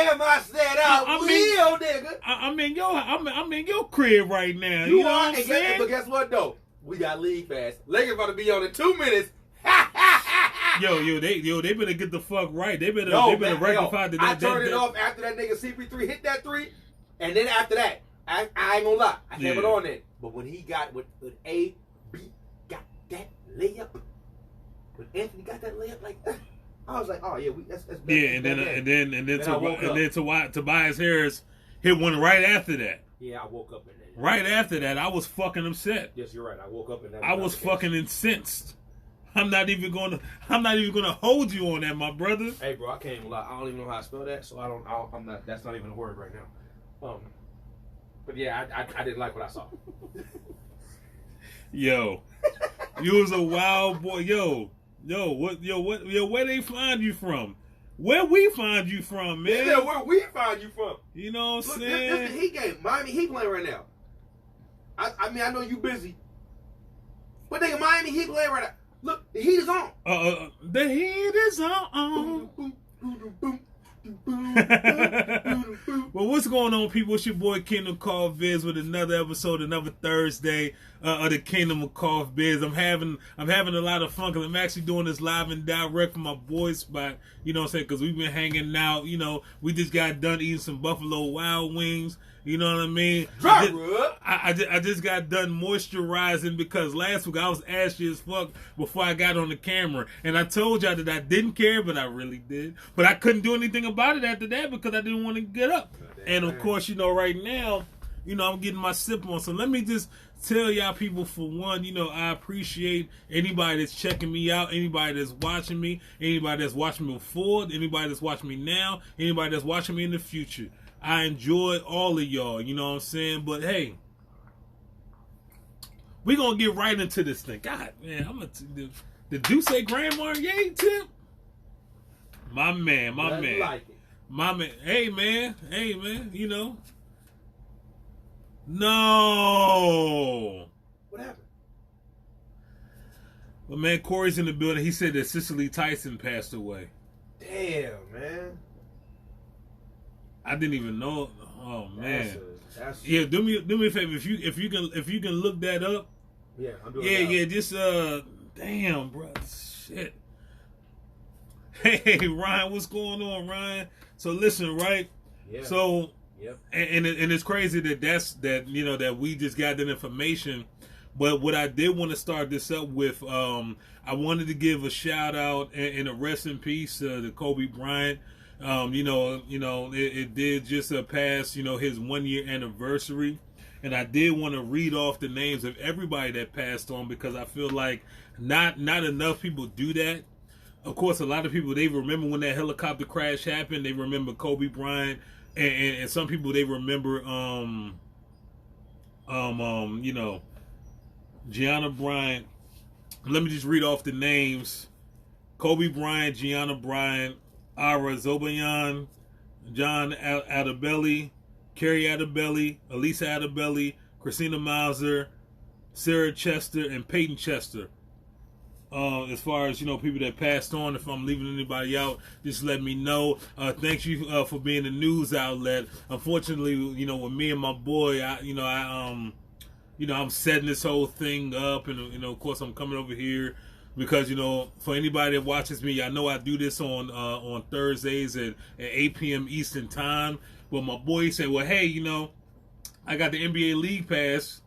Damn, I said I will, nigga. I'm in your crib right now. You know are, what I'm saying? But guess what though? We got league pass. Lakers about to be on in 2 minutes. They better get the fuck right. They better rectify the. I turned it off after that nigga CP3 hit that 3, and then after that, I ain't gonna lie, I kept it on it. But when he got with A, B got that layup, when Anthony got that layup like that, I was like, oh yeah, that's and then Tobias Harris hit one right after that. Yeah, I woke up in that. Right after that, I was fucking upset. Yes, you're right. I woke up in that. I was fucking incensed. I'm not even gonna hold you on that, my brother. Hey, bro, I can't even lie. I don't even know how I spell that, so I'm not. That's not even a word right now. But yeah, I didn't like what I saw. Yo, you was a wild boy. Where they find you from? Where we find you from, man? Yeah, where we find you from? You know what I'm saying? This is the Heat game. Miami Heat playing right now. I mean, I know you busy, but nigga, Miami Heat playing right now. Look, the heat is on. The heat is on. Well, what's going on, people? It's your boy Kingdom Coff Bizz with another episode, another Thursday of the Kingdom of Coff Bizz. I'm having a lot of fun because I'm actually doing this live and direct from my boy's spot. You know what I'm saying? Because we've been hanging out. You know, we just got done eating some Buffalo Wild Wings. You know what I mean? I just got done moisturizing because last week I was ashy as fuck before I got on the camera. And I told y'all that I didn't care, but I really did. But I couldn't do anything about it after that because I didn't want to get up. And of course, you know, right now, you know, I'm getting my sip on. So let me just tell y'all people, for one, you know, I appreciate anybody that's checking me out, anybody that's watching me, anybody that's watching me before, anybody that's watching me now, anybody that's watching me in the future. I enjoy all of y'all, you know what I'm saying? But hey, we're going to get right into this thing. God, man, did you say Grand Marnier tip? My man. Like it. My man. Hey, man, you know. No. What happened? Well, man, Corey's in the building. He said that Cicely Tyson passed away. Damn, man. I didn't even know. Oh man, that's yeah. Do me a favor. If you can look that up. Yeah, I'm doing it. Yeah. Just damn, bro. Shit. Hey, Ryan, what's going on, Ryan? So listen, right? Yeah. So, yep. And it's crazy that you know that we just got that information. But what I did want to start this up with, I wanted to give a shout out and a rest in peace to Kobe Bryant. It did just pass, you know, his 1 year anniversary. And I did want to read off the names of everybody that passed on because I feel like not enough people do that. Of course, a lot of people, they remember when that helicopter crash happened. They remember Kobe Bryant. And some people, they remember, Gianna Bryant. Let me just read off the names. Kobe Bryant, Gianna Bryant, Ara Zobayan, John Adabelli, Carrie Adabelli, Elisa Adabelli, Christina Mauser, Sarah Chester, and Peyton Chester. As far as, you know, people that passed on, if I'm leaving anybody out, just let me know. Thank you for being a news outlet. Unfortunately, you know, with me and my boy, I'm setting this whole thing up, and, you know, of course, I'm coming over here. Because, you know, for anybody that watches me, I know I do this on Thursdays at 8 p.m. Eastern Time. But my boy said, well, hey, you know, I got the NBA League Pass.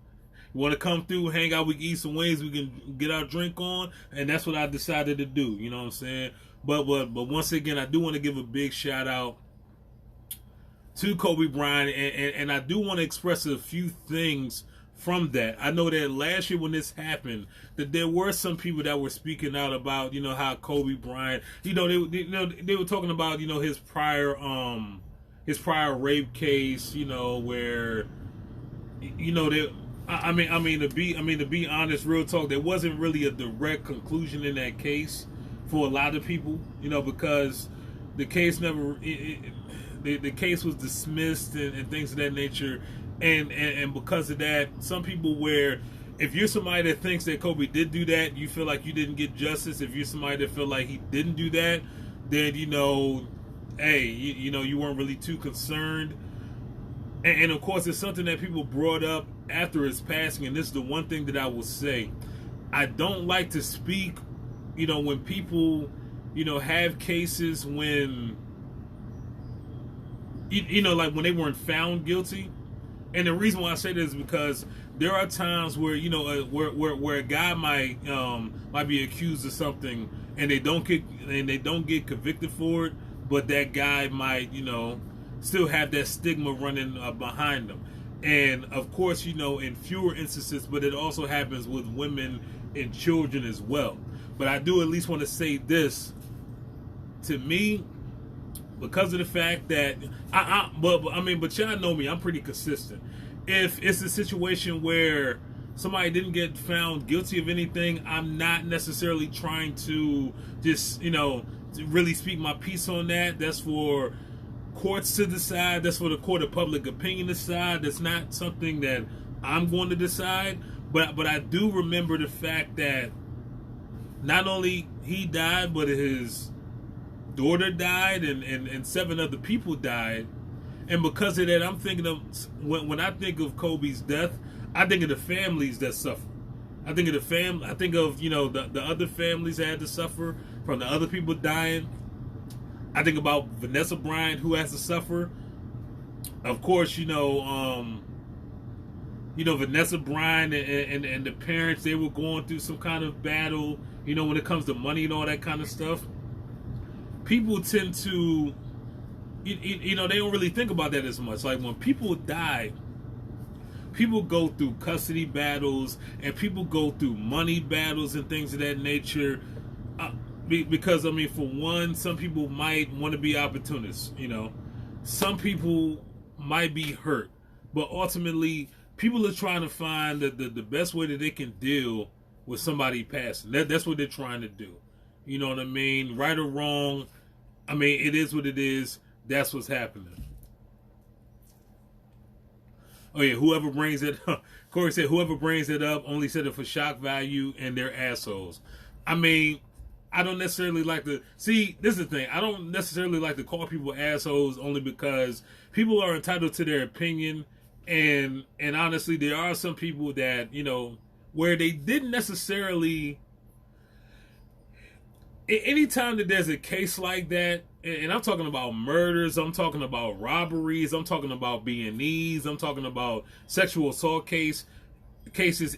You want to come through, hang out, we can eat some wings, we can get our drink on. And that's what I decided to do, you know what I'm saying? But once again, I do want to give a big shout out to Kobe Bryant. And I do want to express a few things from that. I know that last year when this happened, that there were some people that were speaking out about, you know, how Kobe Bryant, you know, they were talking about, you know, his prior rape case, you know, where, you know, to be honest, real talk, there wasn't really a direct conclusion in that case for a lot of people, you know, because the case the case was dismissed and things of that nature. And because of that, some people, where if you're somebody that thinks that Kobe did do that, you feel like you didn't get justice. If you're somebody that feel like he didn't do that, then, you know, hey, you know, you weren't really too concerned. And of course, it's something that people brought up after his passing. And this is the one thing that I will say. I don't like to speak, you know, when people, you know, have cases when, you know, like when they weren't found guilty. And the reason why I say this is because there are times where, you know, where a guy might be accused of something and they don't get convicted for it, but that guy might, you know, still have that stigma running behind them. And of course, you know, in fewer instances, but it also happens with women and children as well. But I do at least want to say this. To me, because of the fact that but y'all know me, I'm pretty consistent. If it's a situation where somebody didn't get found guilty of anything, I'm not necessarily trying to just, you know, to really speak my piece on that. That's for courts to decide. That's for the court of public opinion to decide. That's not something that I'm going to decide. But I do remember the fact that not only he died, but his daughter died and 7 other people died. And because of that, I'm thinking of, when I think of Kobe's death, I think of the families that suffer. I think of you know, the other families that had to suffer from the other people dying. I think about Vanessa Bryant, who has to suffer. Of course, you know, Vanessa Bryant and the parents, they were going through some kind of battle, you know, when it comes to money and all that kind of stuff. People tend to, you know, they don't really think about that as much. Like when people die, people go through custody battles and people go through money battles and things of that nature. Because, I mean, for one, some people might want to be opportunists, you know. Some people might be hurt. But ultimately, people are trying to find the best way that they can deal with somebody passing. That's what they're trying to do. You know what I mean? Right or wrong, I mean, it is what it is. That's what's happening. Oh, yeah, whoever brings it up, Corey said, whoever brings it up only said it for shock value and they're assholes. I mean, I don't necessarily like to, see, this is the thing. I don't necessarily like to call people assholes only because people are entitled to their opinion. And honestly, there are some people that, you know, where they didn't necessarily, anytime that there's a case like that, and I'm talking about murders, I'm talking about robberies, I'm talking about B&Es, I'm talking about sexual assault cases,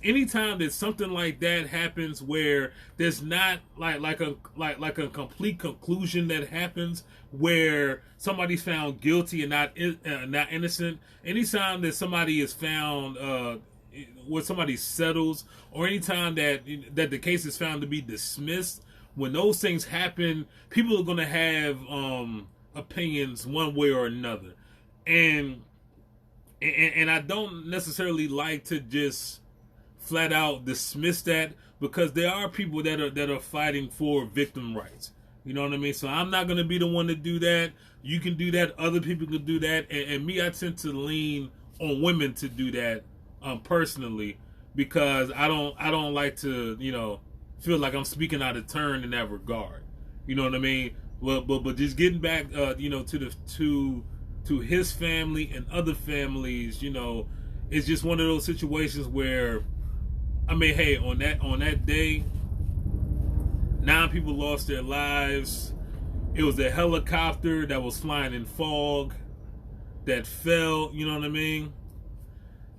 anytime that something like that happens where there's not like a complete conclusion that happens where somebody's found guilty and not innocent, anytime that somebody is found where somebody settles, or anytime that the case is found to be dismissed, when those things happen, people are going to have opinions one way or another. And I don't necessarily like to just flat out dismiss that, because there are people that are fighting for victim rights. You know what I mean? So I'm not going to be the one to do that. You can do that. Other people can do that. And me, I tend to lean on women to do that personally, because I don't like to, you know, feel like I'm speaking out of turn in that regard. You know what I mean? Well, but just getting back, you know, to his family and other families, you know, it's just one of those situations where, I mean, hey, on that day, 9 people lost their lives. It was a helicopter that was flying in fog that fell. You know what I mean?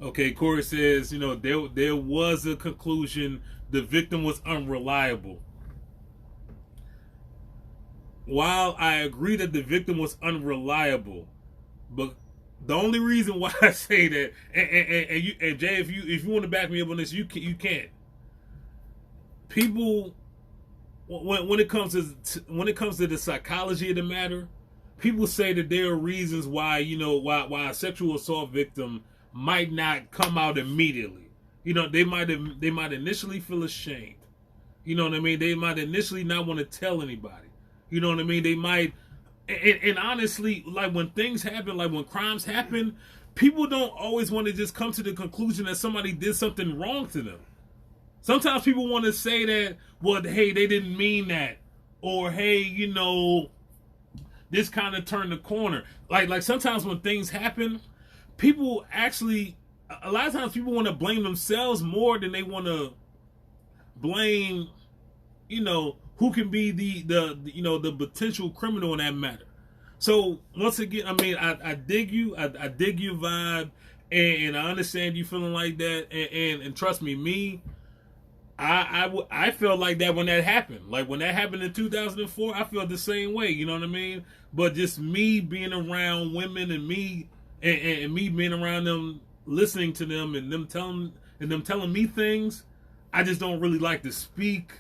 Okay, Corey says, you know, there was a conclusion. The victim was unreliable. While I agree that the victim was unreliable, but the only reason why I say that, and Jay, if you want to back me up on this, you can't. People, when it comes to the psychology of the matter, people say that there are reasons why, you know, why a sexual assault victim might not come out immediately. You know, they might initially feel ashamed. You know what I mean? They might initially not want to tell anybody. You know what I mean? They might, and honestly, like when things happen, like when crimes happen, people don't always want to just come to the conclusion that somebody did something wrong to them. Sometimes people want to say that, well, hey, they didn't mean that. Or, hey, you know, this kind of turned the corner. Like sometimes when things happen, people actually, a lot of times people want to blame themselves more than they want to blame, who can be the potential criminal in that matter. So once again, I mean, I dig you. I dig your vibe, and I understand you feeling like that. And trust me, I felt like that when that happened. Like when that happened in 2004, I felt the same way. You know what I mean? But just me being around women and me being around them, listening to them, and them telling me things, I just don't really like to speak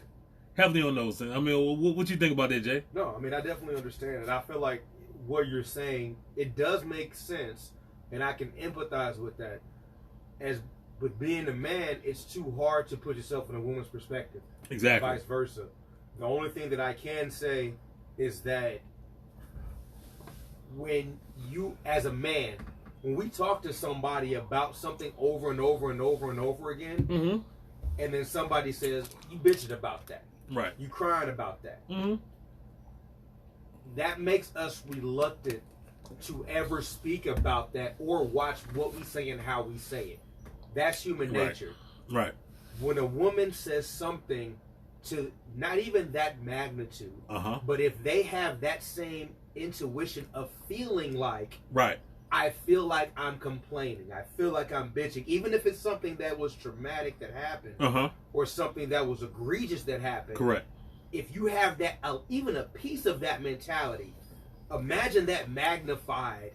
heavily on those things. I mean, what you think about that, Jay? No, I mean, I definitely understand it. I feel like what you're saying, it does make sense, and I can empathize with that. But being a man, it's too hard to put yourself in a woman's perspective. Exactly. Vice versa. The only thing that I can say is that when you, as a man, when we talk to somebody about something over and over and over and over again, mm-hmm. and then somebody says, you bitching about that. Right. You crying about that. Mm-hmm. That makes us reluctant to ever speak about that or watch what we say and how we say it. That's human nature. Right. When a woman says something to not even that magnitude, but if they have that same intuition of feeling like, right, I feel like I'm complaining, I feel like I'm bitching, even if it's something that was traumatic that happened, or something that was egregious that happened. Correct. If you have that, even a piece of that mentality, imagine that magnified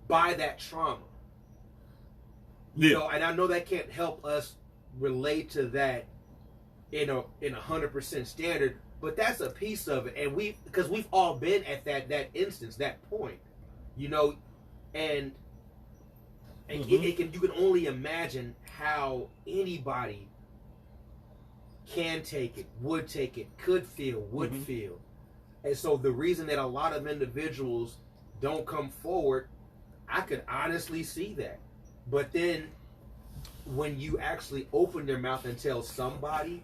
by that trauma. You know, and I know that can't help us relate to that in a 100% standard, but that's a piece of it, and because we've all been at that instance, that point, and you can only imagine how anybody can take it, would take it, could feel, would feel, and so the reason that a lot of individuals don't come forward, I could honestly see that. But then, when you actually open your mouth and tell somebody,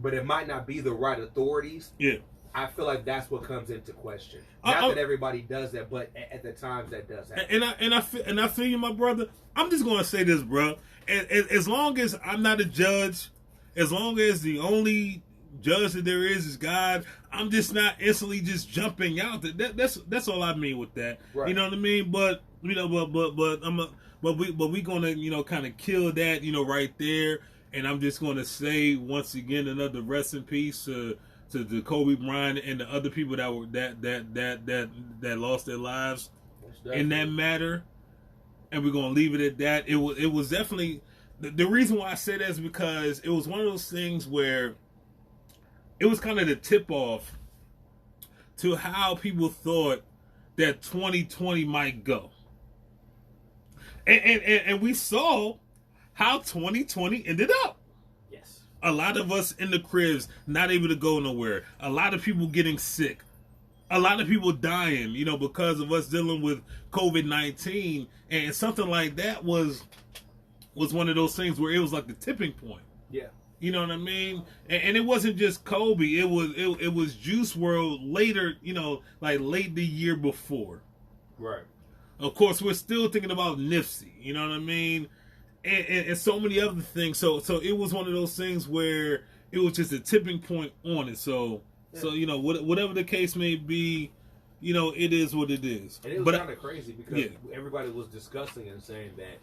but it might not be the right authorities, I feel like that's what comes into question. Not that everybody does that, but at the times that does happen. And I feel you, my brother. I'm just gonna say this, bro. As long as I'm not a judge, as long as the only judge that there is God, I'm just not instantly just jumping out. That's all I mean with that. Right. You know what I mean? But But we gonna kind of kill that right there, and I'm just gonna say once again another rest in peace to Kobe Bryant and the other people that were that lost their lives in that matter, and we're gonna leave it at that. It was definitely the reason why I say that is because it was one of those things where it was kind of the tip off to how people thought that 2020 might go. And we saw how 2020 ended up. Yes. A lot of us in the cribs, not able to go nowhere. A lot of people getting sick. A lot of people dying, because of us dealing with COVID-19. And something like that was one of those things where it was like the tipping point. Yeah. You know what I mean? And it wasn't just Kobe. It was Juice WRLD later, like late the year before. Right. Of course, we're still thinking about Nipsey, you know what I mean? And so many other things. So it was one of those things where it was just a tipping point on it. So whatever the case may be, it is what it is. And it was kind of crazy because everybody was discussing and saying that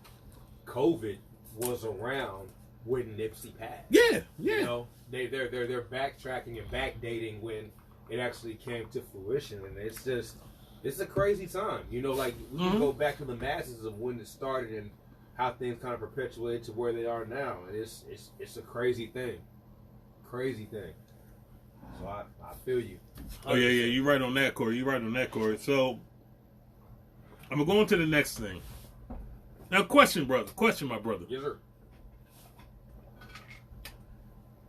COVID was around when Nipsey passed. Yeah. They're backtracking and backdating when it actually came to fruition, and it's a crazy time. Like we can go back to the masses of when it started and how things kind of perpetuated to where they are now. And it's a crazy thing. So I feel you. 100%. Oh yeah, you're right on that, Corey. So I'm gonna go on to the next thing. Now question, my brother. Yes, sir.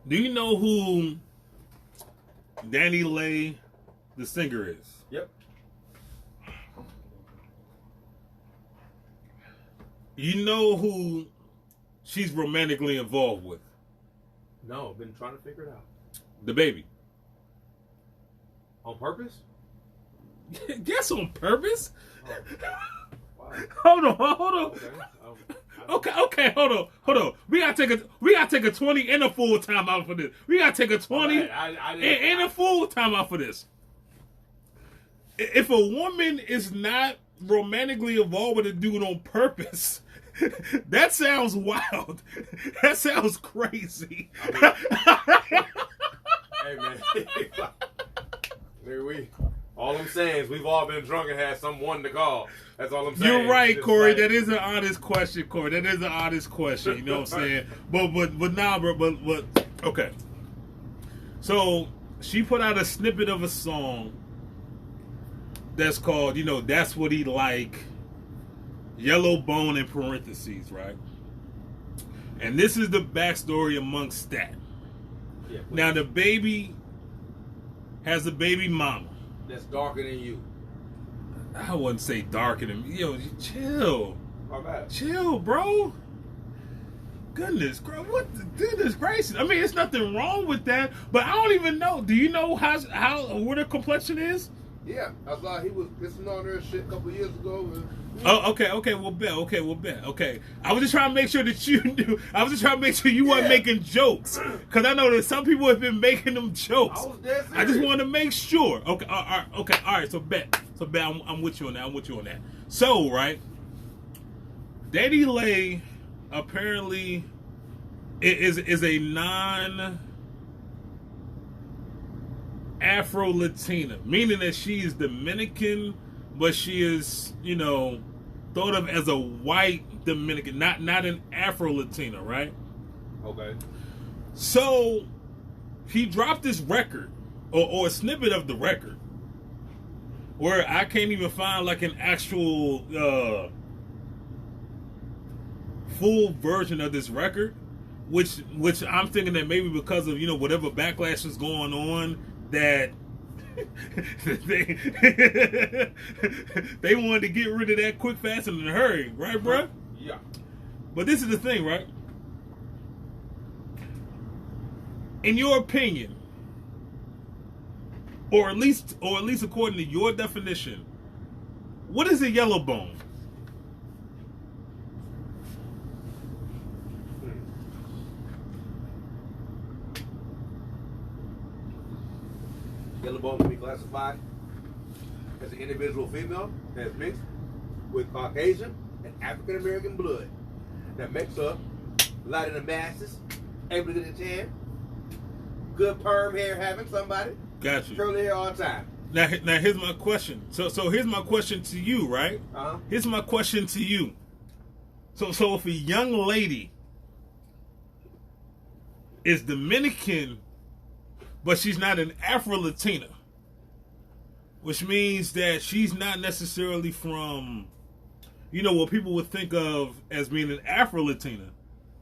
Do you know who Danny Lay, the singer, is? Yep. You know who she's romantically involved with? No, been trying to figure it out. The baby. On purpose? Guess on purpose? Wow. Hold on. Okay, hold on. We gotta take a 20 and a full time out for this. We gotta take a 20 and a full time out for this. If a woman is not romantically involved with a dude on purpose, that sounds wild. That sounds crazy. Hey man, all I'm saying is we've all been drunk and had someone to call. That's all I'm saying. You're right, Corey. That is an honest question, Corey. That is an honest question. You know what I'm saying? But nah, bro. But okay. So she put out a snippet of a song that's called, That's What He Like, Yellow Bone in parentheses, right? And this is the backstory amongst that. Yeah, now the baby has a baby mama. That's darker than you. I wouldn't say darker than me. Chill. My bad. Chill, bro. Goodness gracious. I mean, there's nothing wrong with that, but I don't even know. Do you know what her complexion is? Yeah, I thought he was pissing on her shit a couple years ago. Oh, okay, we'll bet. Okay. I was just trying to make sure that you knew. I was just trying to make sure you weren't making jokes. Because I know that some people have been making them jokes. I was dead serious. I just wanted to make sure. Okay, all right, so bet. I'm with you on that. So, right, Daddy Lay apparently is a non-Afro-Latina, meaning that she is Dominican, but she is, thought of as a white Dominican, not an Afro-Latina, right? Okay. So he dropped this record, or a snippet of the record, where I can't even find like an actual full version of this record, which I'm thinking that maybe because of whatever backlash is going on, that they wanted to get rid of that quick, fast, and in a hurry, right, bruh? Yeah. But this is the thing, right? In your opinion, or at least according to your definition, what is a yellow bone? Yellow bone can be classified as an individual female that is mixed with Caucasian and African American blood that makes up light in the masses, able to get a tan, good perm hair having somebody, got you, curly hair all the time. Now here's my question. So here's my question to you, right? Here's my question to you. So if a young lady is Dominican, but she's not an Afro-Latina, which means that she's not necessarily from, what people would think of as being an Afro-Latina.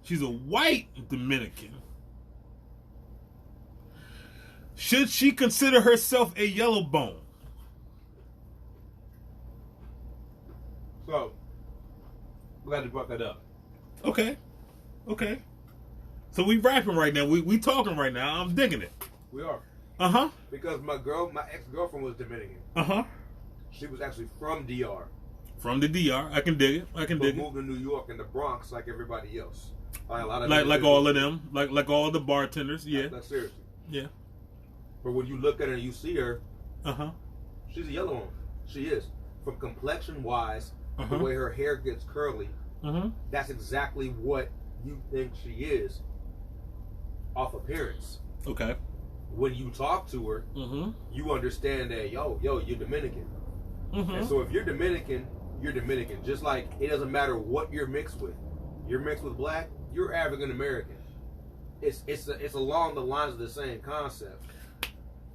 She's a white Dominican. Should she consider herself a yellow bone? So, I'm glad you brought that up. Okay. So we rapping right now. We talking right now. I'm digging it. We are. Uh-huh. Because my ex-girlfriend was Dominican. Uh-huh. She was actually from DR. From the DR. I can dig it. But moved to New York and the Bronx like everybody else. Like all of them. Like all the bartenders. Yeah. Like seriously. Yeah. But when you look at her and you see her, uh-huh, she's a yellow one. She is. From complexion-wise, the way her hair gets curly, that's exactly what you think she is off appearance. Okay. When you talk to her, you understand that, yo, you're Dominican. And so if you're Dominican, you're Dominican. Just like it doesn't matter what you're mixed with. You're mixed with black, you're African American. It's along the lines of the same concept.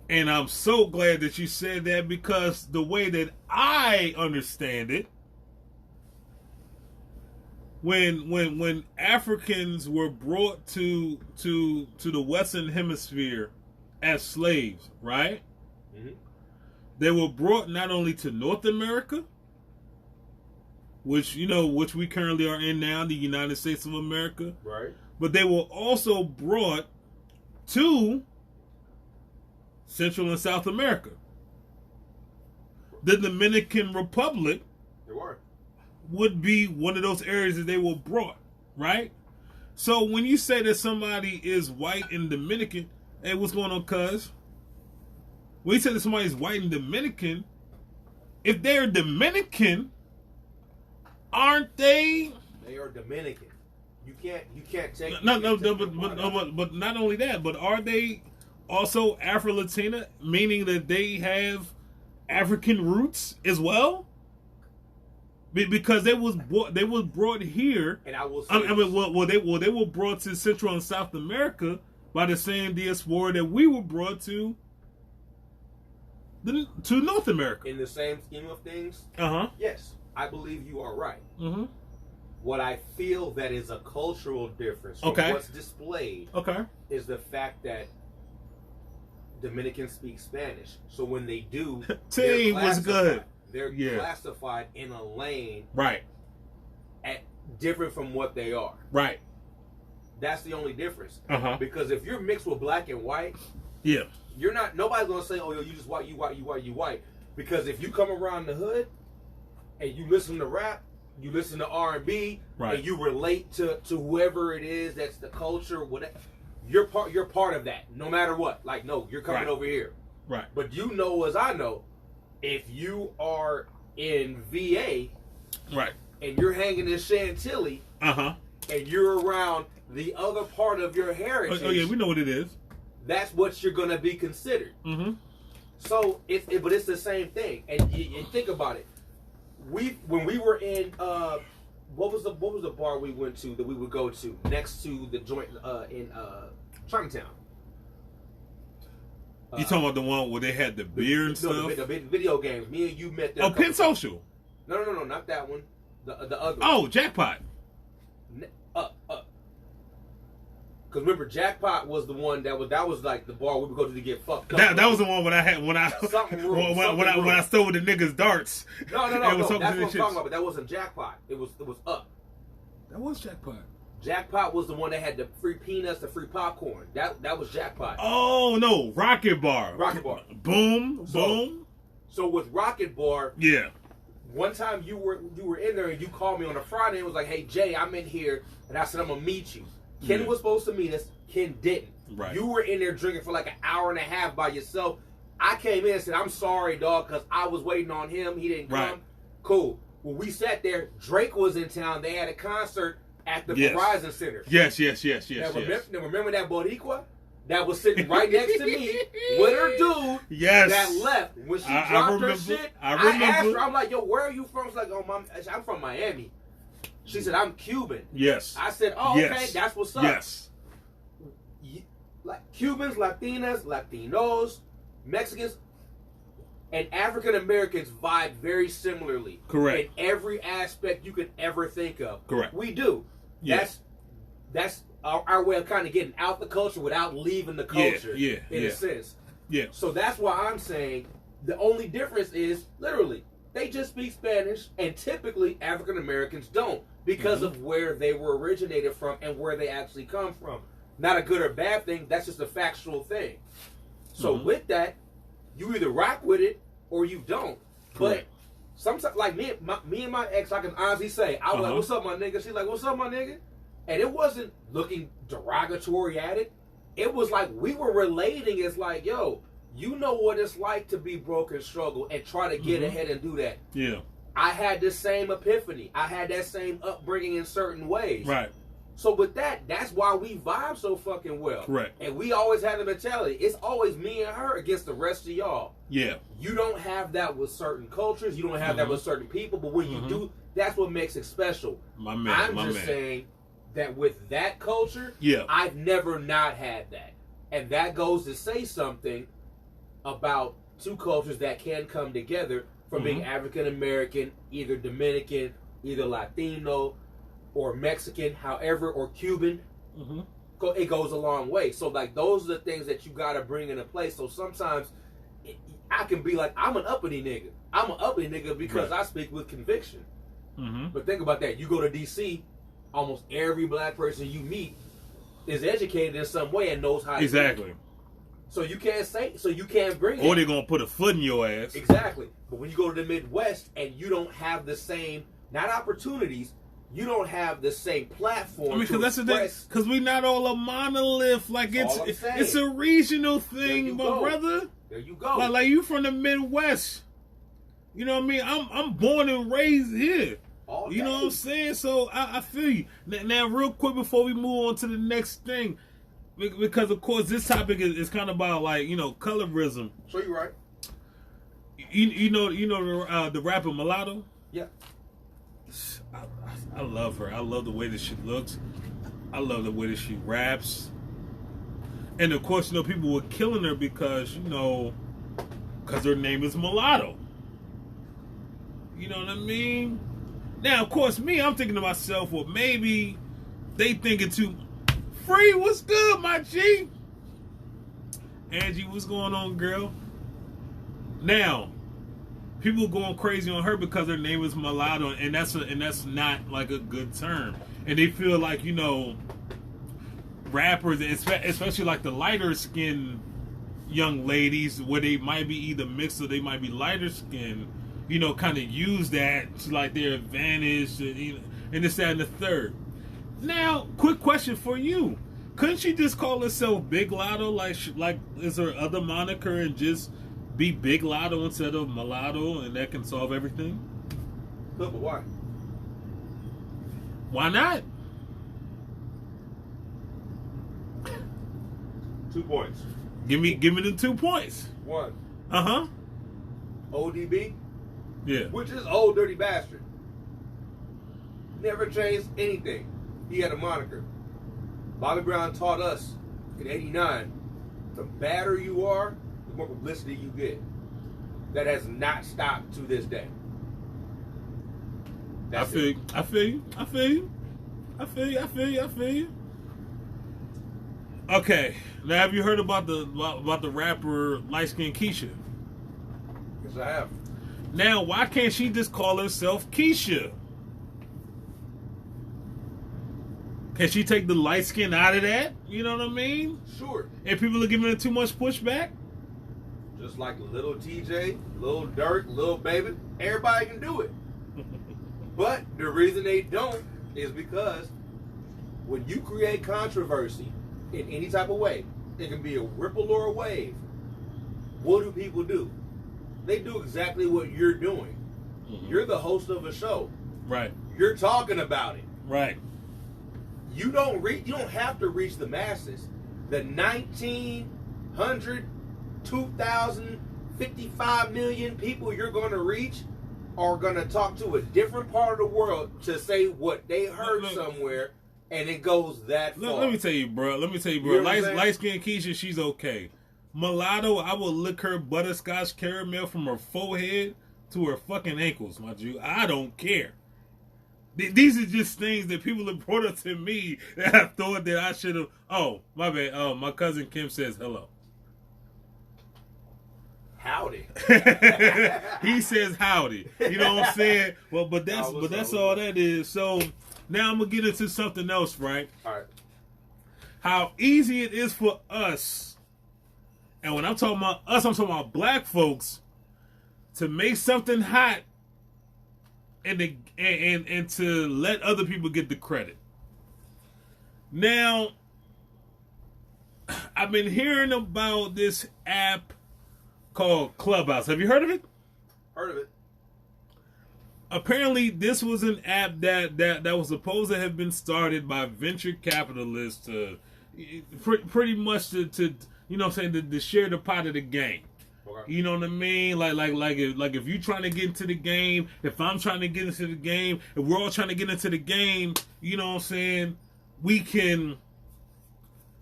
And I'm so glad that you said that, because the way that I understand it, when Africans were brought to the Western Hemisphere as slaves, right? They were brought not only to North America, which we currently are in now, the United States of America, right? But they were also brought to Central and South America. the Dominican Republic They were. would be one of those areas that they were brought, right? So when you say that somebody is white and Dominican, hey, what's going on, cuz? When you say that somebody is white and Dominican, if they're Dominican, aren't they? They are Dominican. You can't take. But not only that, but are they also Afro-Latina, meaning that they have African roots as well? Because they was brought here, and I will say, they were brought to Central and South America by the same diaspora that we were brought to North America. In the same scheme of things, yes, I believe you are right. Mm-hmm. What I feel that is a cultural difference from what's displayed is the fact that Dominicans speak Spanish. So when they do, team was good. They're classified in a lane, right? Different from what they are, right? That's the only difference. Because if you're mixed with black and white, you're not. Nobody's gonna say, "Oh, yo, you just white, you white, you white, you white." Because if you come around the hood and you listen to rap, you listen to R&B, and you relate to whoever it is that's the culture, whatever. You're part of that, no matter what. Like, no, you're coming over here, right? But you know, as I know. If you are in VA, and you're hanging in Chantilly, and you're around the other part of your heritage, oh yeah, we know what it is. That's what you're gonna be considered. Mm-hmm. So but it's the same thing. And you think about it. When we were in what was the bar we went to that we would go to next to the joint in Chinatown? You talking about the one where they had the beer and stuff? The video games. Me and you met there. Oh, Penn Social. No, not that one. The other. Oh, Jackpot. Because remember, Jackpot was the one that was like the bar we would go to get fucked up. That was the one when I stole with the niggas darts. No. That's what I'm talking about. But that wasn't Jackpot. It was Up. That was Jackpot. Jackpot was the one that had the free peanuts, the free popcorn. That was Jackpot. Oh no, Rocket Bar. Boom. So with Rocket Bar, one time you were in there and you called me on a Friday and was like, "Hey Jay, I'm in here," and I said I'm gonna meet you. Ken was supposed to meet us. Ken didn't. Right. You were in there drinking for like an hour and a half by yourself. I came in and said, "I'm sorry, dog, because I was waiting on him. He didn't come." Cool. Well, we sat there. Drake was in town. They had a concert at the Verizon Center. Yes. Now remember that Boricua that was sitting right next to me with her dude that left. When she dropped her shit, I asked her, I'm like, "Yo, where are you from?" She's like, "Oh, Mom, I'm from Miami." She said, "I'm Cuban." Yes. I said, "Oh, okay, that's what's up." Yes. Like Cubans, Latinas, Latinos, Mexicans, and African Americans vibe very similarly. Correct. In every aspect you could ever think of. Correct. We do. Yes. That's our way of kind of getting out the culture without leaving the culture. In a sense. Yeah. So that's why I'm saying the only difference is literally they just speak Spanish, and typically African Americans don't because of where they were originated from and where they actually come from. Not a good or bad thing. That's just a factual thing. So with that, you either rock with it or you don't. Correct. But sometimes, like me and my ex, I can honestly say, I was like, "What's up, my nigga?" She's like, "What's up, my nigga?" And it wasn't looking derogatory at it. It was like we were relating as like, "Yo, you know what it's like to be broke and struggle and try to get ahead and do that." Yeah. I had this same epiphany. I had that same upbringing in certain ways. Right. So with that, that's why we vibe so fucking well. Correct. And we always had the mentality. It's always me and her against the rest of y'all. Yeah. You don't have that with certain cultures. You don't have that with certain people. But when you do, that's what makes it special. My man. I'm just saying that with that culture, yeah, I've never not had that. And that goes to say something about two cultures that can come together from being African American, either Dominican, either Latino, or Mexican, however, or Cuban. It goes a long way. So, like, those are the things that you got to bring into place. So sometimes I can be like, I'm an uppity nigga. I'm an uppity nigga because I speak with conviction. But think about that. You go to D.C., almost every black person you meet is educated in some way and knows how to exactly. So you can't say, so you can't bring it. Or they're going to put a foot in your ass. Exactly. But when you go to the Midwest and you don't have the same, not opportunities, you don't have the same platform. I mean, because that's the thing. Because we not all a monolith. Like it's a regional thing, my brother. There you go. Like you from the Midwest. You know what I mean? I'm born and raised here. You know what I'm saying? So I feel you. Now, real quick before we move on to the next thing, because of course this topic is kind of about like colorism. So you're right. You know the rapper Mulatto. Yeah. I love her. I love the way that she looks. I love the way that she raps. And of course, people were killing her because her name is Mulatto. You know what I mean? Now, of course, I'm thinking to myself, well, maybe they thinking too. Free, what's good, my G? Angie, what's going on, girl? Now, people going crazy on her because her name is Mulatto, and that's not like a good term. And they feel like rappers, especially like the lighter skinned young ladies, where they might be either mixed or they might be lighter skinned, kind of use that to like their advantage, and this, that, and the third. Now, quick question for you: couldn't she just call herself Big Lotto, like is her other moniker, and just be Big Lotto instead of Mulatto, and that can solve everything? No, but why? Why not? 2 points. Give me the 2 points. 1. ODB. Yeah. Which is Old Dirty Bastard. Never changed anything. He had a moniker. Bobby Brown taught us in '89, the badder you are, the more publicity you get. That has not stopped to this day. I feel you. Okay, now have you heard about the rapper light skinned Keisha? Yes, I have. Now, why can't she just call herself Keisha? Can she take the light skin out of that? You know what I mean? Sure. And people are giving her too much pushback? Just like Little TJ, Lil Durk, Lil Baby, everybody can do it. But the reason they don't is because when you create controversy in any type of way, it can be a ripple or a wave. What do people do? They do exactly what you're doing. Mm-hmm. You're the host of a show. Right. You're talking about it. Right. You don't have to reach the masses. The 1,900, 2,000, 55 million people you're going to reach are going to talk to a different part of the world to say what they heard somewhere, and it goes that far. Let me tell you, bro. Light-skinned Keisha, she's okay. Mulatto, I will lick her butterscotch caramel from her forehead to her fucking ankles, my Jew. I don't care. These are just things that people have brought up to me that I thought that I should have. Oh, my bad. Oh, my cousin Kim says hello. Howdy. He says howdy. You know what I'm saying? Well, but that's all that is. So now I'm gonna get into something else, right? All right. How easy it is for us, and when I'm talking about us, I'm talking about black folks, to make something hot and to let other people get the credit. Now, I've been hearing about this app called Clubhouse. Have you heard of it? Heard of it. Apparently, this was an app that was supposed to have been started by venture capitalists to pretty much to you know what I'm saying, to share the pot of the game. Okay. You know what I mean? Like if you trying to get into the game, if I'm trying to get into the game, if we're all trying to get into the game, you know what I'm saying, we can,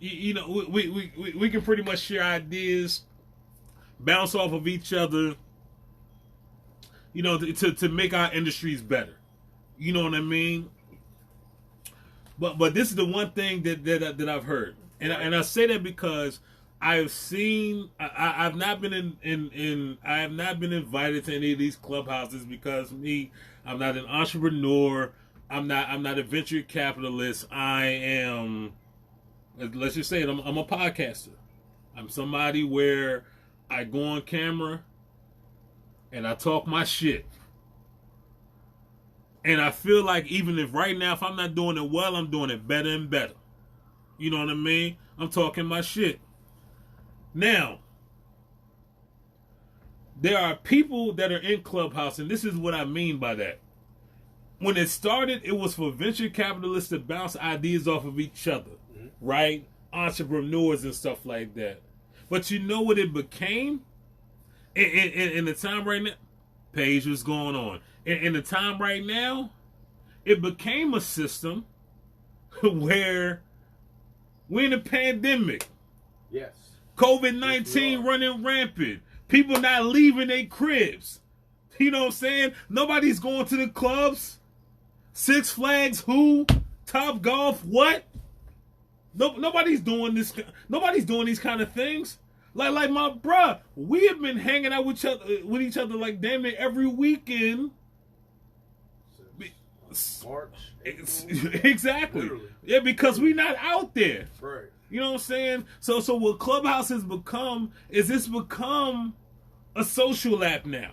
we can pretty much share ideas, bounce off of each other, you know, to make our industries better. You know what I mean? But this is the one thing that I've heard, and I say that because I've seen, I have not been invited to any of these clubhouses because I'm not an entrepreneur. I'm not a venture capitalist. I am, let's just say it, I'm a podcaster. I'm somebody where I go on camera and I talk my shit. And I feel like even if right now, if I'm not doing it well, I'm doing it better and better. You know what I mean? I'm talking my shit. Now, there are people that are in Clubhouse, and this is what I mean by that. When it started, it was for venture capitalists to bounce ideas off of each other, right? Entrepreneurs and stuff like that. But you know what it became? In the time right now, Paige was going on. In the time right now, it became a system where we're in a pandemic. Yes. COVID-19 running rampant. People not leaving their cribs. You know what I'm saying? Nobody's going to the clubs. Six Flags, who? Top Golf, what? Nobody's doing this. Nobody's doing these kind of things. Like my bruh, we have been hanging out with each other like damn near every weekend. March. Exactly. Literally. Yeah, because we're not out there. Right. You know what I'm saying? So what Clubhouse has become is it's become a social app now.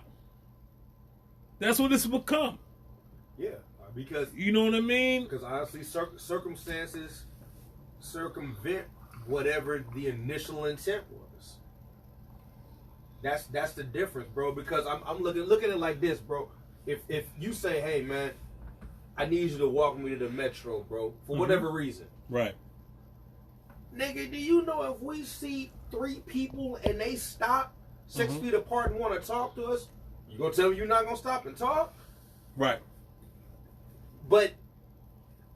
That's what it's become. Yeah, because you know what I mean? Because honestly, circumstances circumvent whatever the initial intent was. That's the difference, bro. Because I'm looking at it like this, bro. If you say, hey man, I need you to walk me to the metro, bro, for whatever reason. Right. Nigga, do you know if we see 3 people and they stop 6 feet apart and want to talk to us, you gonna tell me you're not gonna stop and talk? Right. But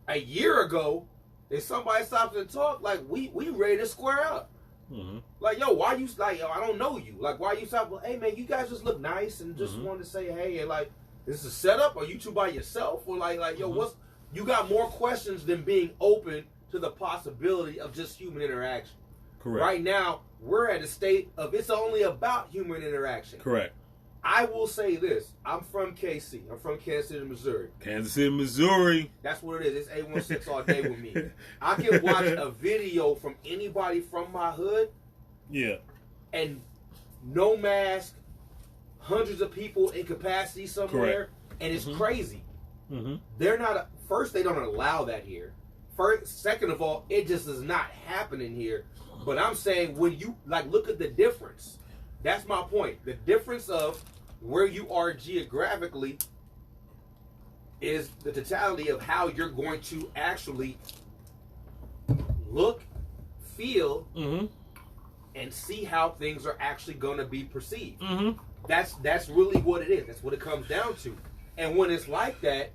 a year ago, if somebody stops and talk, like we ready to square up. Like, yo, why you like? Yo, I don't know you. Like, why you stop? Well, hey man, you guys just look nice and just wanted to say hey, and like, is this a setup? Are you two by yourself? Or like yo, what's? You got more questions than being open to the possibility of just human interaction. Correct. Right now, we're at a state of it's only about human interaction. Correct. I will say this. I'm from KC. I'm from Kansas City, Missouri. Kansas City, Missouri. That's what it is. It's 816 all day with me. I can watch a video from anybody from my hood. Yeah. And no mask, hundreds of people in capacity somewhere. Correct. And it's crazy. Mm-hmm. They're not, first, they don't allow that here. First, second of all, it just is not happening here. But I'm saying when you, like, look at the difference. That's my point. The difference of where you are geographically is the totality of how you're going to actually look, feel, and see how things are actually going to be perceived. That's really what it is. That's what it comes down to. And when it's like that,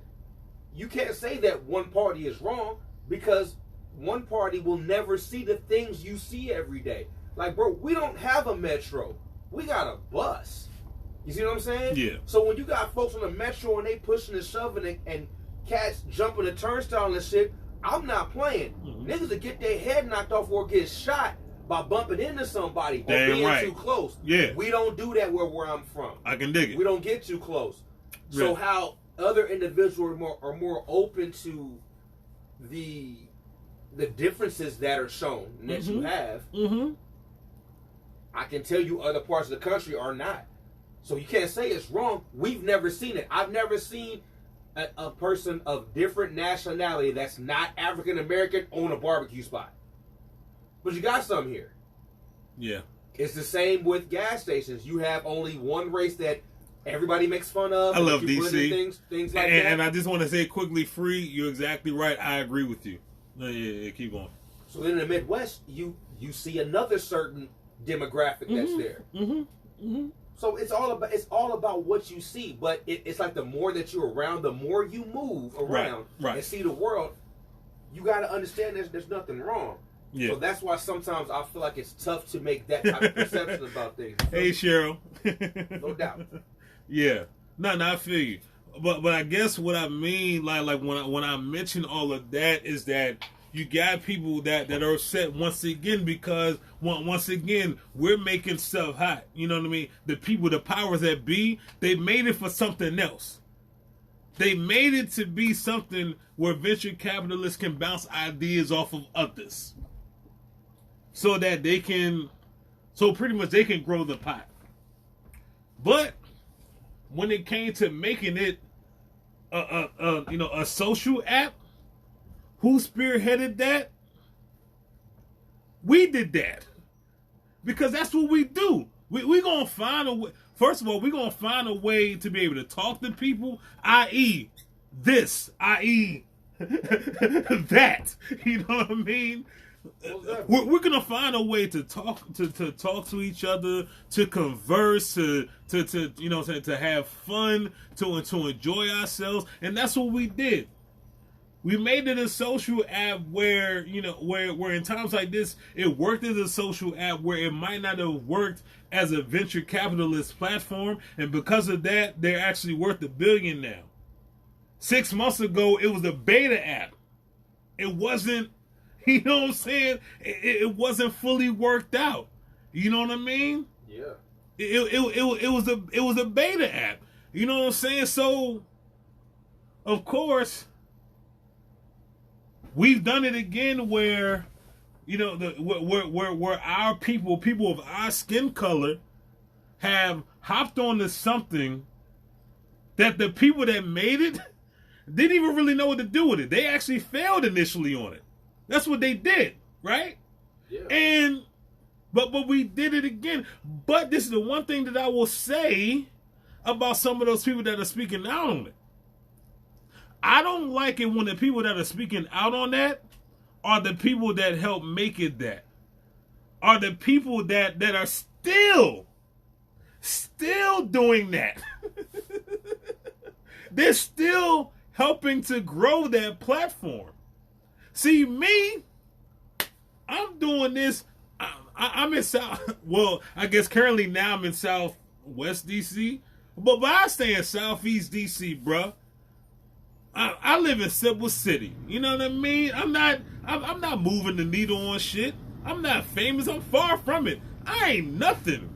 you can't say that one party is wrong because one party will never see the things you see every day. Like, bro, we don't have a metro. We got a bus. You see what I'm saying? Yeah. So when you got folks on the metro and they pushing and shoving and cats jumping the turnstile and shit, I'm not playing. Niggas will get their head knocked off or get shot by bumping into somebody or Damn being right. too close. Yeah. We don't do that where I'm from. I can dig it. We don't get too close. So how other individuals are more open to the differences that are shown and that you have, I can tell you other parts of the country are not. So you can't say it's wrong. We've never seen it. I've never seen a person of different nationality that's not African American own a barbecue spot. But you got some here. Yeah. It's the same with gas stations. You have only one race that everybody makes fun of. I love DC. Things like that. And I just want to say quickly, Free, you're exactly right. I agree with you. Yeah, keep going. So in the Midwest, you see another certain demographic that's there. So it's all about what you see. But it's like the more that you're around, the more you move around and see the world, you got to understand there's nothing wrong. Yeah. So that's why sometimes I feel like it's tough to make that type of perception about things. Hey, Cheryl. No doubt. Yeah. No, I feel you. But I guess what I mean, like when I mention all of that, is that you got people that are upset once again because once again we're making stuff hot. You know what I mean? The people, the powers that be, they made it for something else. They made it to be something where venture capitalists can bounce ideas off of others, so that they can So pretty much they can grow the pot. But when it came to making it a social app, who spearheaded that? We did that. Because that's what we do. We gonna find a way. First of all, we're gonna find a way to be able to talk to people, i.e. this, i.e. that. You know what I mean? We're gonna find a way to talk to each other, to converse, to have fun, to enjoy ourselves, and that's what we did. We made it a social app where where in times like this it worked as a social app where it might not have worked as a venture capitalist platform, and because of that, they're actually worth $1 billion now. 6 months ago, it was a beta app. It wasn't. You know what I'm saying? It wasn't fully worked out. You know what I mean? Yeah. It was a beta app. You know what I'm saying? So, of course, we've done it again where, where our people of our skin color, have hopped onto something that the people that made it didn't even really know what to do with it. They actually failed initially on it. That's what they did, right? Yeah. But we did it again. But this is the one thing that I will say about some of those people that are speaking out on it. I don't like it when the people that are speaking out on that are the people that help make it that. Are the people that are still doing that. They're still helping to grow that platform. See, me, I'm doing this. I'm in South. Well, I guess currently now I'm in Southwest DC, but I stay in Southeast DC, bruh. I live in Simple City. You know what I mean? I'm not moving the needle on shit. I'm not famous. I'm far from it. I ain't nothing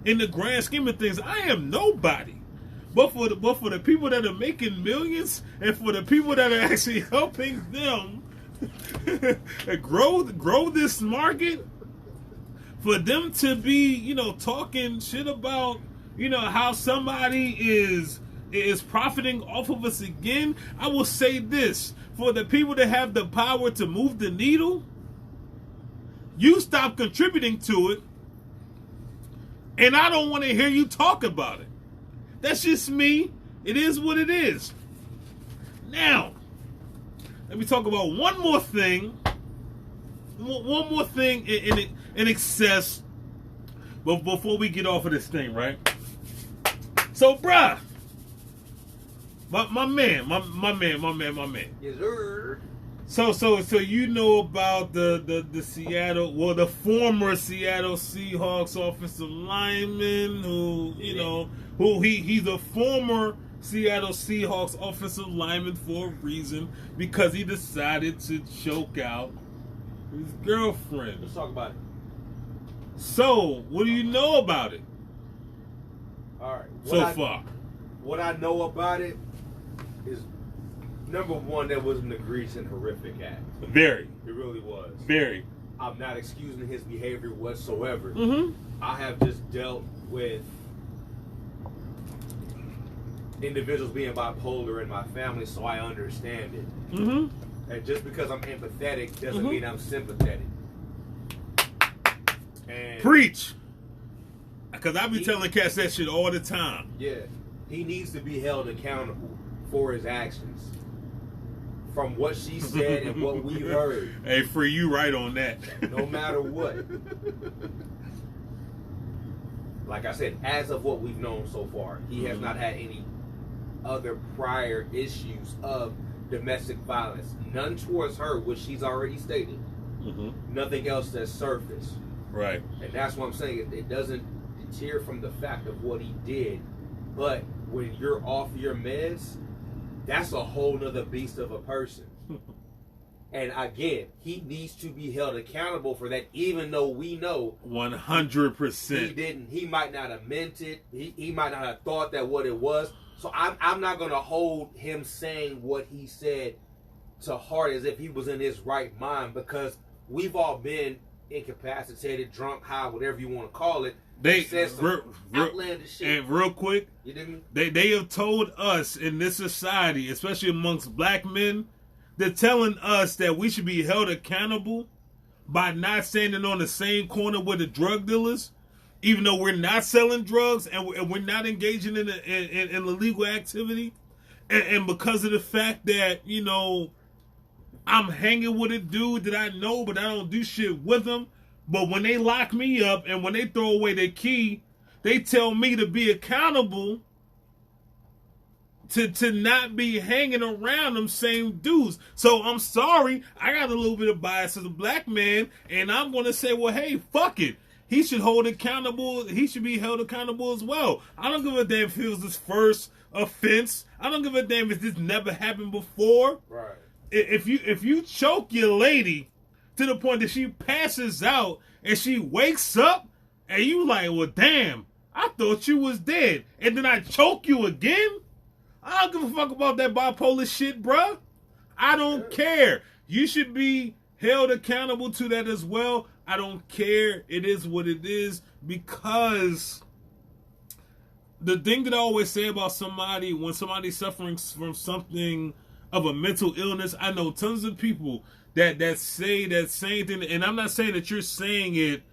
in the grand scheme of things. I am nobody. But for the people that are making millions, and for the people that are actually helping them grow this market, for them to be, talking shit about, how somebody is profiting off of us again, I will say this: for the people that have the power to move the needle, you stop contributing to it, and I don't want to hear you talk about it. That's just me. It is what it is. Now, let me talk about one more thing. One more thing in excess, but before we get off of this thing, right? So, bruh, my man. Yes, sir. So you know about the Seattle, well, the former Seattle Seahawks offensive lineman who, he's a former Seattle Seahawks offensive lineman for a reason, because he decided to choke out his girlfriend. Let's talk about it. So, what do you know about it? All right. Far. What I know about it is, number one, that was an egregious and horrific act. Very. It really was. Very. I'm not excusing his behavior whatsoever. Mm-hmm. I have just dealt with individuals being bipolar in my family, so I understand it. Mm-hmm. And just because I'm empathetic doesn't mean I'm sympathetic. And preach. Because I be telling cats that shit all the time. Yeah. He needs to be held accountable for his actions. From what she said and what we heard. Hey, Free, you right on that. No matter what. Like I said, as of what we've known so far, he has not had any other prior issues of domestic violence. None towards her, which she's already stated. Mm-hmm. Nothing else that's surfaced. Right. And that's what I'm saying. It doesn't deter from the fact of what he did. But when you're off your meds, that's a whole nother beast of a person. And again, he needs to be held accountable for that, even though we know 100%. He might not have meant it. He might not have thought that what it was. So I'm not going to hold him saying what he said to heart as if he was in his right mind, because we've all been incapacitated, drunk, high, whatever you want to call it. They said some outlandish shit. And real quick, you dig me? They have told us in this society, especially amongst black men, they're telling us that we should be held accountable by not standing on the same corner with the drug dealers, even though we're not selling drugs and we're not engaging in illegal activity, and because of the fact that, you know, I'm hanging with a dude that I know, but I don't do shit with him. But when they lock me up and when they throw away their key, they tell me to be accountable to not be hanging around them same dudes. So I'm sorry, I got a little bit of bias as a black man, and I'm going to say, well, hey, fuck it. He should hold accountable. He should be held accountable as well. I don't give a damn if it was his first offense. I don't give a damn if this never happened before. Right. If you choke your lady to the point that she passes out and she wakes up and you like, well, damn, I thought you was dead, and then I choke you again, I don't give a fuck about that bipolar shit, bruh. I don't care. You should be held accountable to that as well. I don't care. It is what it is, because the thing that I always say about somebody, when somebody's suffering from something of a mental illness, I know tons of people that say that same thing, and I'm not saying that you're saying it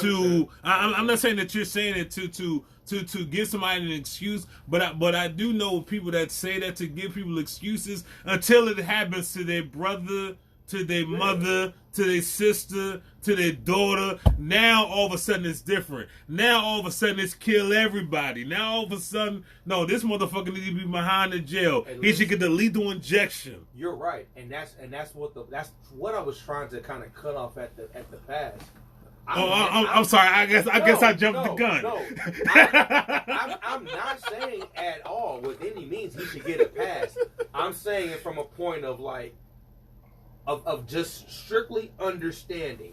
to. I'm not saying that you're saying it to give somebody an excuse, but I do know people that say that to give people excuses until it happens to their brother, to their mother, to their sister, to their daughter. Now all of a sudden it's different. Now all of a sudden it's kill everybody. Now all of a sudden, no, this motherfucker needs to be behind the jail. He should get the lethal injection. You're right, and that's what I was trying to kind of cut off at the pass. I'm sorry. I guess I jumped the gun. No, I'm not saying at all with any means he should get a pass. I'm saying it from a point of like. Of just strictly understanding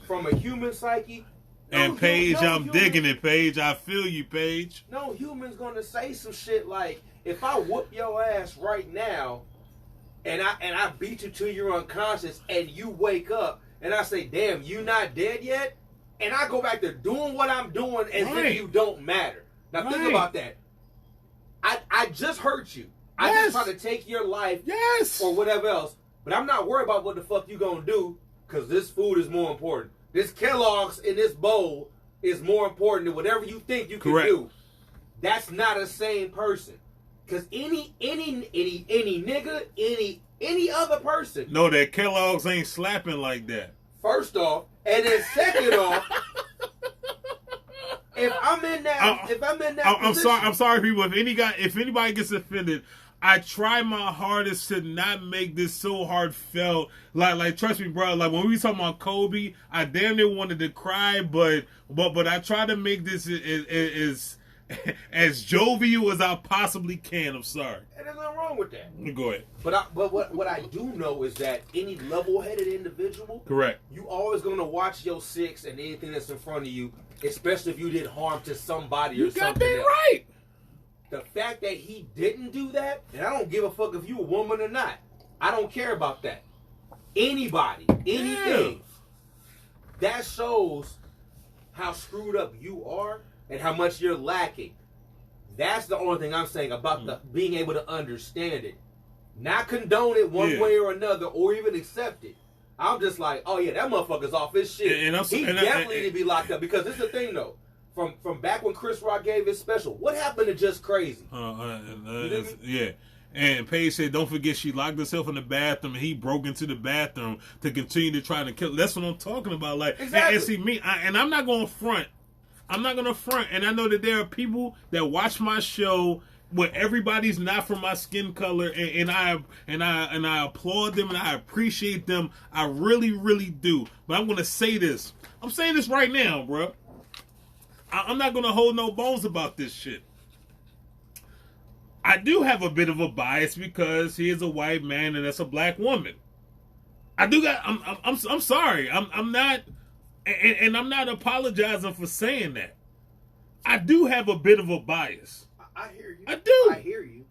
from a human psyche. And Paige, I'm digging it, Paige. I feel you, Paige. No human's gonna say some shit like, if I whoop your ass right now, and I beat you till you're unconscious, and you wake up, and I say, damn, you not dead yet, and I go back to doing what I'm doing as if you don't matter. Now think about that. I just hurt you. I just try to take your life, or whatever else. But I'm not worried about what the fuck you gonna do, because this food is more important. This Kellogg's in this bowl is more important than whatever you think you can do. That's not the same person. Because any nigga, any other person. No, that Kellogg's ain't slapping like that. First off, and then second off, if I'm in that position, I'm sorry, people. If anybody gets offended, I try my hardest to not make this so heartfelt. Like trust me, bro. Like when we talking about Kobe, I damn near wanted to cry, but I try to make this as jovial as I possibly can. I'm sorry. And there's nothing wrong with that. Go ahead. But what I do know is that any level-headed individual, correct, you always gonna watch your six and anything that's in front of you, especially if you did harm to somebody or something. You got that right. The fact that he didn't do that, and I don't give a fuck if you a woman or not. I don't care about that. Anybody, anything. That shows how screwed up you are and how much you're lacking. That's the only thing I'm saying about the being able to understand it. Not condone it one way or another, or even accept it. I'm just like, oh yeah, that motherfucker's off his shit. He definitely need to be locked up, because this is the thing though. From back when Chris Rock gave his special, what happened to Just Crazy? Yeah. And Paige said, don't forget she locked herself in the bathroom and he broke into the bathroom to continue to try to kill. That's what I'm talking about. Like, exactly. And see me, and I'm not going to front. I'm not going to front. And I know that there are people that watch my show where everybody's not from my skin color, and I applaud them and I appreciate them. I really, really do. But I'm going to say this. I'm saying this right now, bro. I'm not going to hold no bones about this shit. I do have a bit of a bias because he is a white man and that's a black woman. I do got. I'm sorry. I'm not, and I'm not apologizing for saying that. I do have a bit of a bias. I hear you. I do. I hear you.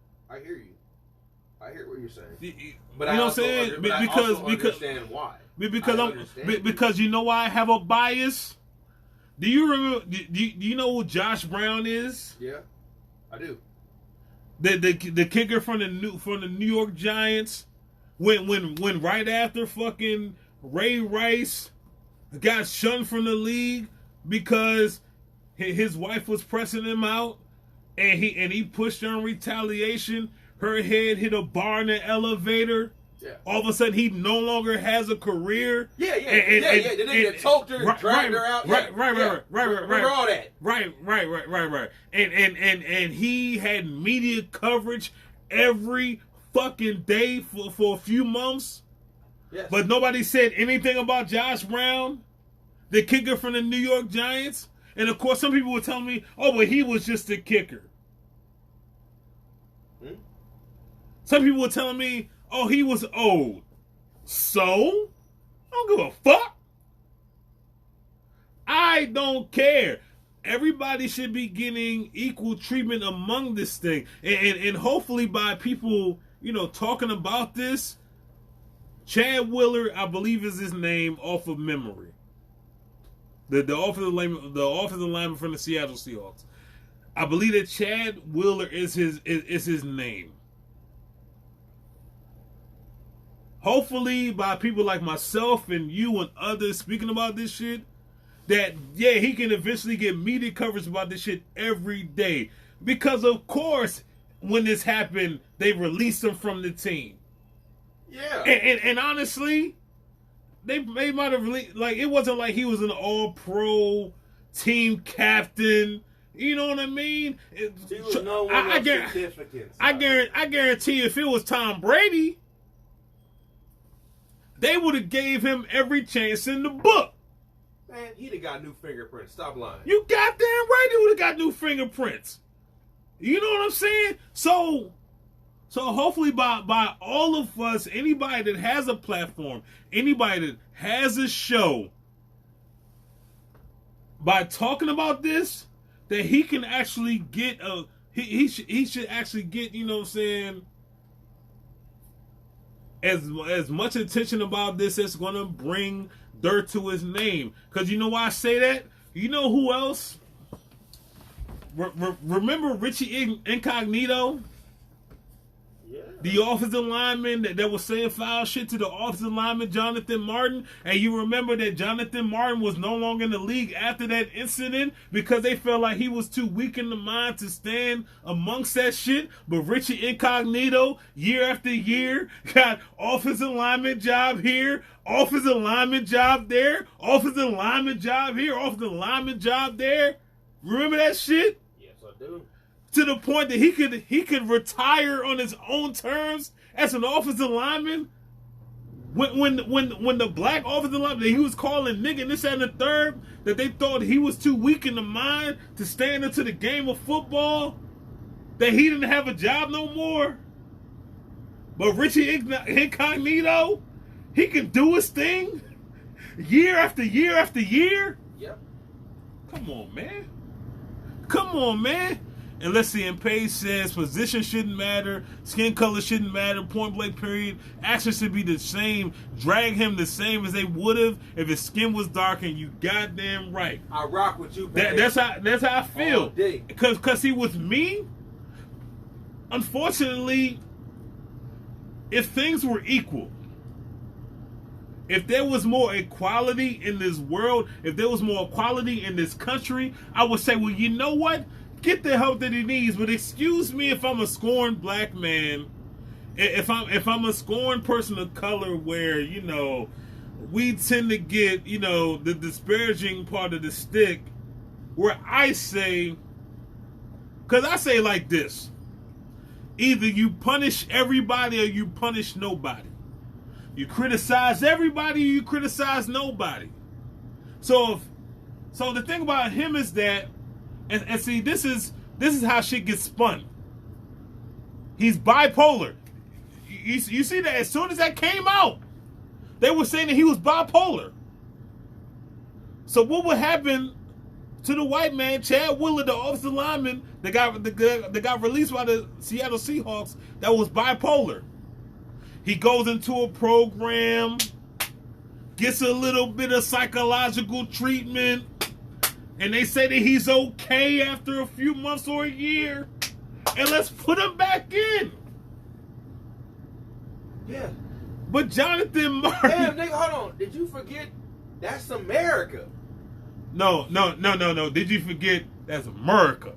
I hear what you're saying. You But know I what I'm also saying? But I also understand why. Because you know why I have a bias. Do you remember? Do you know who Josh Brown is? Yeah, I do. The kicker from the New York Giants. When right after fucking Ray Rice got shunned from the league because his wife was pressing him out, and he pushed her in retaliation. Her head hit a bar in the elevator. Yeah. All of a sudden, he no longer has a career. Yeah. The nigga choked her, dragged her out. Right. Remember all that. Right. And he had media coverage every fucking day for a few months. Yes. But nobody said anything about Josh Brown, the kicker from the New York Giants. And of course, some people were telling me, "Oh, but he was just a kicker." Some people were telling me, "Oh, he was old." So, I don't give a fuck. I don't care. Everybody should be getting equal treatment among this thing. And hopefully by people, talking about this, Chad Wheeler, I believe is his name off of memory. The offensive lineman from the Seattle Seahawks. I believe that Chad Wheeler is his name. Hopefully, by people like myself and you and others speaking about this shit, that, he can eventually get media coverage about this shit every day. Because, of course, when this happened, they released him from the team. Yeah. And honestly, they might have released, it wasn't like he was an all-pro team captain. You know what I mean? He was no one of significance. I guarantee if it was Tom Brady, they would have gave him every chance in the book. Man, he'd have got new fingerprints. Stop lying. You goddamn right he would have got new fingerprints. You know what I'm saying? So hopefully by all of us, anybody that has a platform, anybody that has a show, by talking about this, that he can actually get he should actually get, you know what I'm saying, as much attention about this as going to bring dirt to his name. Because you know why I say that? You know who else? Remember Richie Incognito? Yeah. The offensive lineman that was saying foul shit to the offensive lineman Jonathan Martin, and you remember that Jonathan Martin was no longer in the league after that incident because they felt like he was too weak in the mind to stand amongst that shit. But Richie Incognito, year after year, got offensive lineman job here, offensive lineman job there, offensive lineman job here, offensive lineman job there. Remember that shit? Yes, I do. To the point that he could retire on his own terms as an offensive lineman. When the black offensive lineman that he was calling nigga and this and the third, that they thought he was too weak in the mind to stand into the game of football, that he didn't have a job no more. But Richie Incognito, he can do his thing year after year after year. Yep. Come on, man. And let's see, and Page says position shouldn't matter, skin color shouldn't matter, point blank period. Actions should be the same. Drag him the same as they would have if his skin was dark, and you goddamn right. I rock with you, Page. That's how I feel. Because he was me. Unfortunately, if things were equal, if there was more equality in this world, if there was more equality in this country, I would say, well, you know what? Get the help that he needs, but excuse me if I'm a scorned black man, if I'm a scorned person of color, where we tend to get the disparaging part of the stick, where I say, because I say like this: either you punish everybody or you punish nobody. You criticize everybody or you criticize nobody. So the thing about him is that. And see, this is how shit gets spun. He's bipolar. You see that as soon as that came out, they were saying that he was bipolar. So what would happen to the white man, Chad Wheeler, the offensive lineman that got released by the Seattle Seahawks, that was bipolar? He goes into a program, gets a little bit of psychological treatment, and they say that he's okay after a few months or a year. And let's put him back in. Yeah. But Jonathan Martin... Damn, nigga, hold on. Did you forget that's America? No. Did you forget that's America?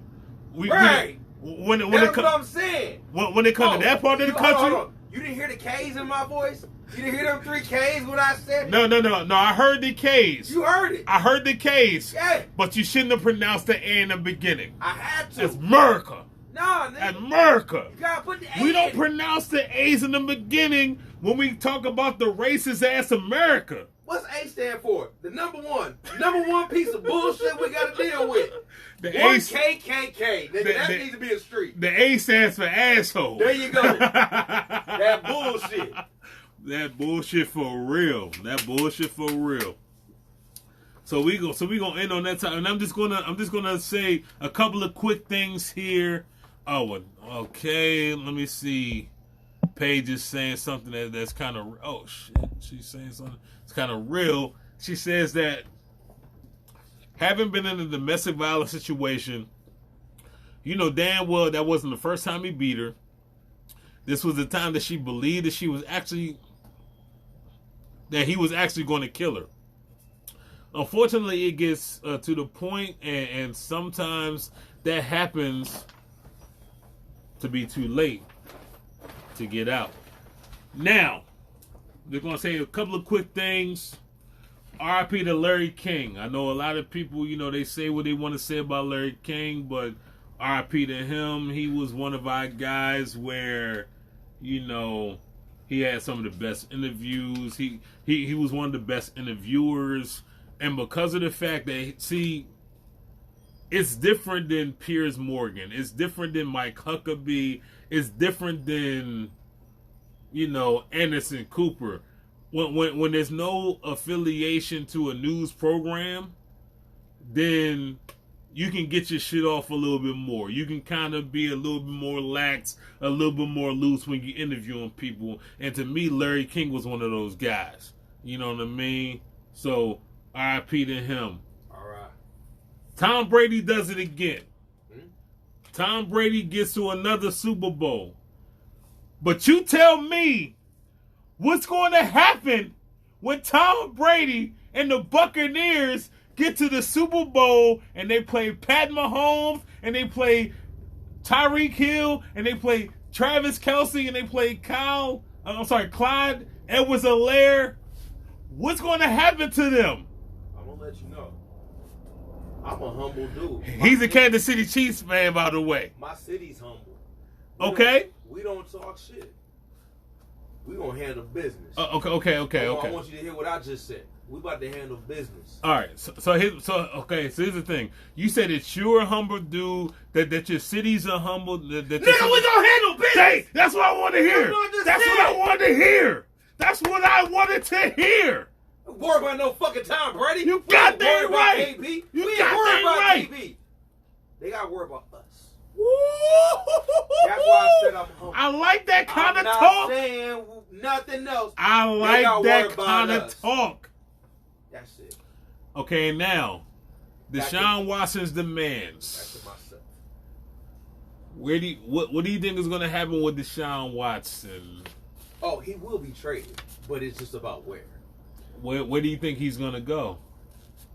Right. That's what I'm saying. When it comes to that part of the country... Hold on. You didn't hear the K's in my voice? You didn't hear them 3 K's when I said it? No. I heard the K's. You heard it. I heard the K's. Yeah. But you shouldn't have pronounced the A in the beginning. I had to. It's America. Nah, nigga. That's America. You gotta put the A We don't in. pronounce the A's in the beginning when we talk about the racist ass America. What's A stand for? The number one piece of bullshit we gotta deal with. The One A, KKK. Nigga, that needs to be a street. The A stands for asshole. There you go. That bullshit. That bullshit for real. That bullshit for real. So we gonna end on that time, and I'm just gonna say a couple of quick things here. Oh, okay. Let me see. Paige is saying something that's kind of... Oh, shit. She's saying something that's kind of real. She says that having been in a domestic violence situation, you know damn well that wasn't the first time he beat her. This was the time that she believed that he was actually going to kill her. Unfortunately, it gets to the point, and sometimes that happens to be too late to get out. Now, they're going to say a couple of quick things. R.I.P. to Larry King. I know a lot of people, they say what they want to say about Larry King, but R.I.P. to him. He was one of our guys where, he had some of the best interviews. He was one of the best interviewers. And because of the fact that, it's different than Piers Morgan. It's different than Mike Huckabee. It's different than, Anderson Cooper. When there's no affiliation to a news program, then you can get your shit off a little bit more. You can kind of be a little bit more lax, a little bit more loose when you're interviewing people. And to me, Larry King was one of those guys. You know what I mean? So, R.I.P. to him. All right. Tom Brady does it again. Tom Brady gets to another Super Bowl. But you tell me what's going to happen when Tom Brady and the Buccaneers get to the Super Bowl and they play Pat Mahomes and they play Tyreek Hill and they play Travis Kelce and they play Clyde Edwards-Helaire. What's going to happen to them? I'm going to let you know. I'm a humble dude. He's a Kansas City Chiefs fan, by the way. My city's humble. Okay. We don't talk shit. We gonna handle business. Okay. I want you to hear what I just said. We about to handle business. All right. So here's the thing. You said that you're a humble dude. That your city's a humble. Nigga, we gonna handle business. Hey, that's what I want to hear. That's what I wanted to hear. That's what I wanted to hear. Don't worry about no fucking Tom Brady. You got that right. We You ain't got worried that about right. TV. They gotta worry about us. Woo! That's why I said I'm humble. I like that kind of I'm talk. not saying nothing else. I like that kind of us. talk. That's it. Okay, now Deshaun Watson's demands. Back to myself. What do you think is going to happen with Deshaun Watson? Oh, he will be traded, but it's just about where. Where do you think he's going to go?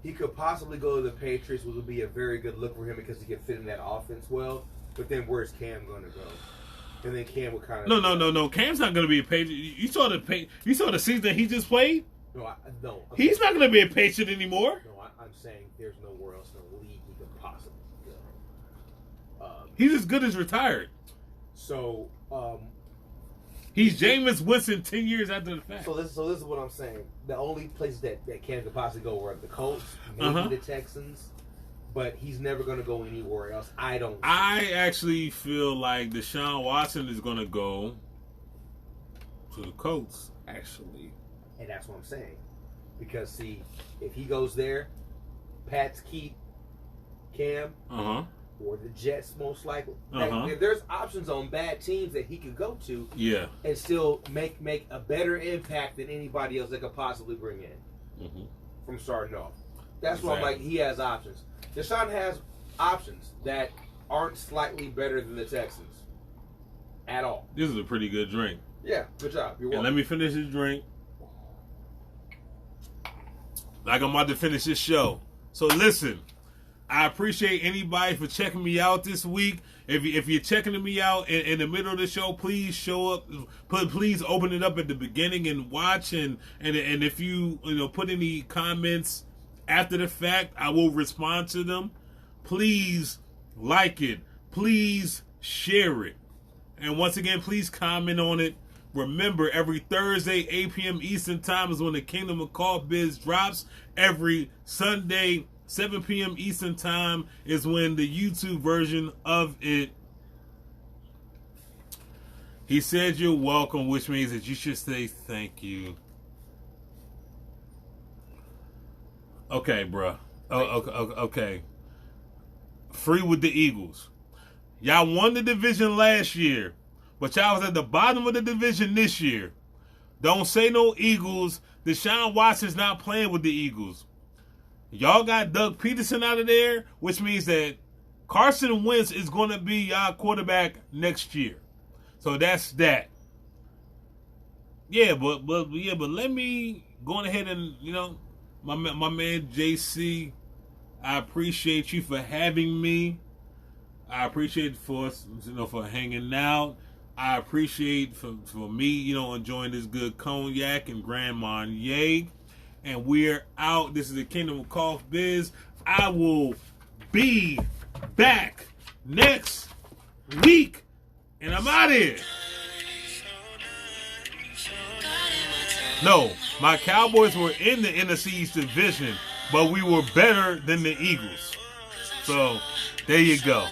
He could possibly go to the Patriots, which would be a very good look for him because he could fit in that offense well. But then where's Cam going to go? And then Cam would kind of... No. Cam's not going to be a Patriot. You saw the season he just played? No. He's not going to be a Patriot anymore. No, I'm saying there's nowhere else in the league he could possibly go. He's as good as retired. So, he's Jameis Winston 10 years after the fact. So this is what I'm saying. The only places that Cam could possibly go were the Colts, maybe the Texans, but he's never going to go anywhere else. I actually feel like Deshaun Watson is going to go to the Colts, actually. And that's what I'm saying. Because, see, if he goes there, Pats keep Cam, or the Jets, most likely. Uh-huh. There's options on bad teams that he could go to, Yeah, and still make a better impact than anybody else they could possibly bring in from starting off. That's why I'm like, he has options. Deshaun has options that aren't slightly better than the Texans at all. this is a pretty good drink. Yeah, good job. You're And welcome. let me finish this drink. Like I'm about to finish this show. So listen, I appreciate anybody for checking me out this week. If you're checking me out in the middle of the show, please show up. Please open it up at the beginning and watch. And if you put any comments after the fact, I will respond to them. Please like it. Please share it. And once again, please comment on it. Remember, every Thursday, 8 p.m. Eastern Time is when the Kingdom of Coff Bizz drops. Every Sunday, 7 p.m. Eastern Time is when the YouTube version of it. He said you're welcome, which means that you should say thank you. Okay, bruh. Okay. Free with the Eagles. Y'all won the division last year, but y'all was at the bottom of the division this year. Don't say no Eagles. Deshaun Watson's not playing with the Eagles. Y'all got Doug Peterson out of there, which means that Carson Wentz is going to be y'all quarterback next year. So that's that. Yeah, but let me go ahead and my man JC. I appreciate you for having me. I appreciate for hanging out. I appreciate for me, enjoying this good cognac and Grand Marnier. And we're out. This is the Kingdom of Coff Bizz. I will be back next week. And I'm out of here. No, my Cowboys were in the NFC East division, but we were better than the Eagles. So, there you go.